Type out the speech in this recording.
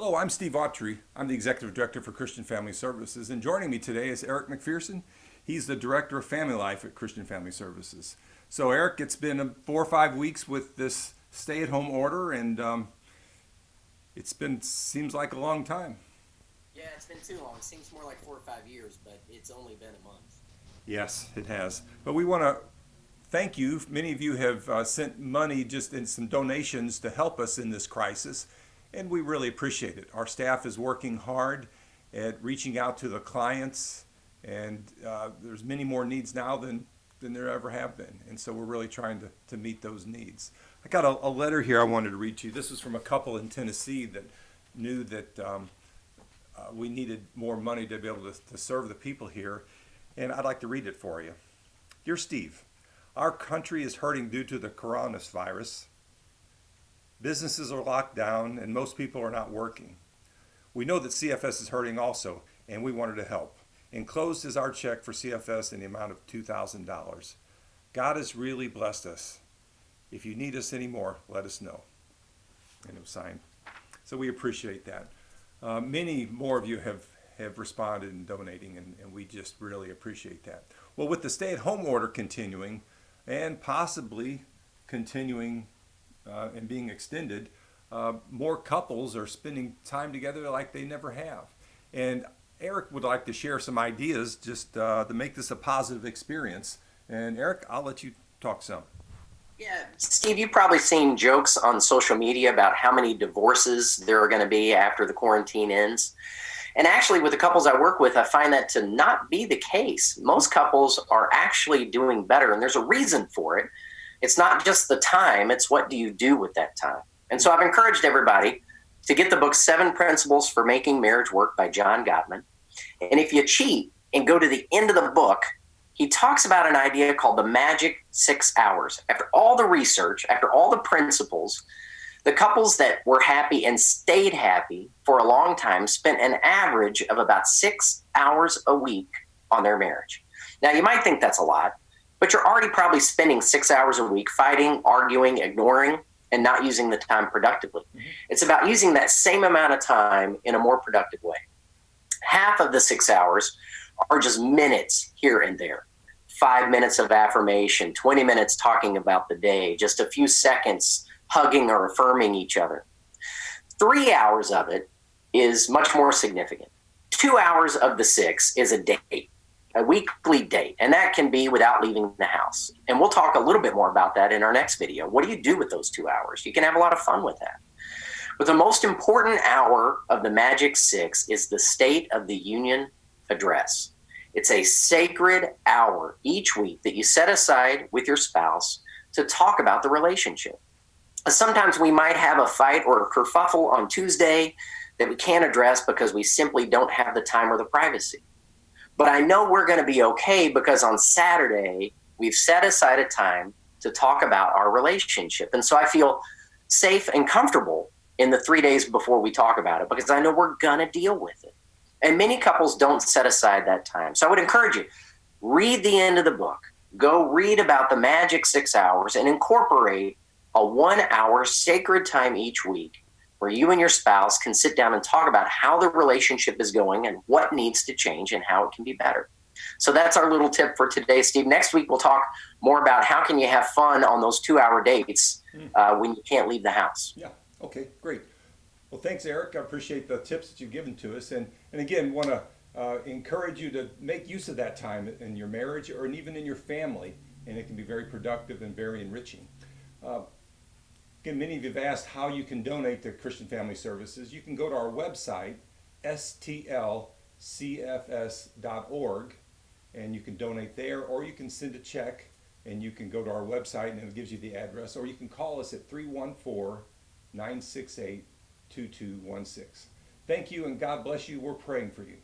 Hello, I'm Steve Autry. I'm the Executive Director for Christian Family Services, and joining me today is Eric McPherson. He's the Director of Family Life at Christian Family Services. So, Eric, it's been 4 or 5 weeks with this stay-at-home order, and seems like a long time. Yeah, it's been too long. It seems more like 4 or 5 years, but it's only been a month. Yes, it has. But we want to thank you. Many of you have sent money just in some donations to help us in this crisis, and we really appreciate it. Our staff is working hard at reaching out to the clients, and there's many more needs now than there ever have been. And so we're really trying to meet those needs. I got a letter here I wanted to read to you. This was from a couple in Tennessee that knew that we needed more money to be able to serve the people here. And I'd like to read it for you. Dear Steve, our country is hurting due to the coronavirus. Businesses are locked down and most people are not working. We know that CFS is hurting also, and we wanted to help. Enclosed is our check for CFS in the amount of $2,000. God has really blessed us. If you need us anymore, let us know. And it was signed. So we appreciate that. Many more of you have responded in donating, and we just really appreciate that. Well, with the stay-at-home order continuing and possibly continuing and being extended, more couples are spending time together like they never have. And Eric would like to share some ideas just to make this a positive experience. And Eric, I'll let you talk some. Yeah, Steve, you've probably seen jokes on social media about how many divorces there are going to be after the quarantine ends. And actually, with the couples I work with, I find that to not be the case. Most couples are actually doing better, and there's a reason for it. It's not just the time, it's what do you do with that time. And so I've encouraged everybody to get the book 7 Principles for Making Marriage Work by John Gottman. And if you cheat and go to the end of the book, he talks about an idea called the magic 6 hours. After all the research, after all the principles, the couples that were happy and stayed happy for a long time spent an average of about 6 hours a week on their marriage. Now, you might think that's a lot, but you're already probably spending 6 hours a week fighting, arguing, ignoring, and not using the time productively. Mm-hmm. It's about using that same amount of time in a more productive way. Half of the 6 hours are just minutes here and there. 5 minutes of affirmation, 20 minutes talking about the day, just a few seconds hugging or affirming each other. 3 hours of it is much more significant. 2 hours of the 6 is a date, a weekly date, and that can be without leaving the house. And we'll talk a little bit more about that in our next video. What do you do with those 2 hours? You can have a lot of fun with that. But the most important hour of the Magic 6 is the State of the Union address. It's a sacred hour each week that you set aside with your spouse to talk about the relationship. Sometimes we might have a fight or a kerfuffle on Tuesday that we can't address because we simply don't have the time or the privacy. But I know we're going to be okay because on Saturday, we've set aside a time to talk about our relationship. And so I feel safe and comfortable in the 3 days before we talk about it because I know we're going to deal with it. And many couples don't set aside that time. So I would encourage you, read the end of the book. Go read about the magic 6 hours and incorporate a 1 hour sacred time each week where you and your spouse can sit down and talk about how the relationship is going and what needs to change and how it can be better. So that's our little tip for today, Steve. Next week, we'll talk more about how can you have fun on those 2 hour dates when you can't leave the house. Yeah. Okay, great. Well, thanks, Eric. I appreciate the tips that you've given to us. And again, want to encourage you to make use of that time in your marriage or even in your family. And it can be very productive and very enriching. Again, many of you have asked how you can donate to Christian Family Services. You can go to our website, stlcfs.org, and you can donate there, or you can send a check, and you can go to our website, and it gives you the address, or you can call us at 314-968-2216. Thank you, and God bless you. We're praying for you.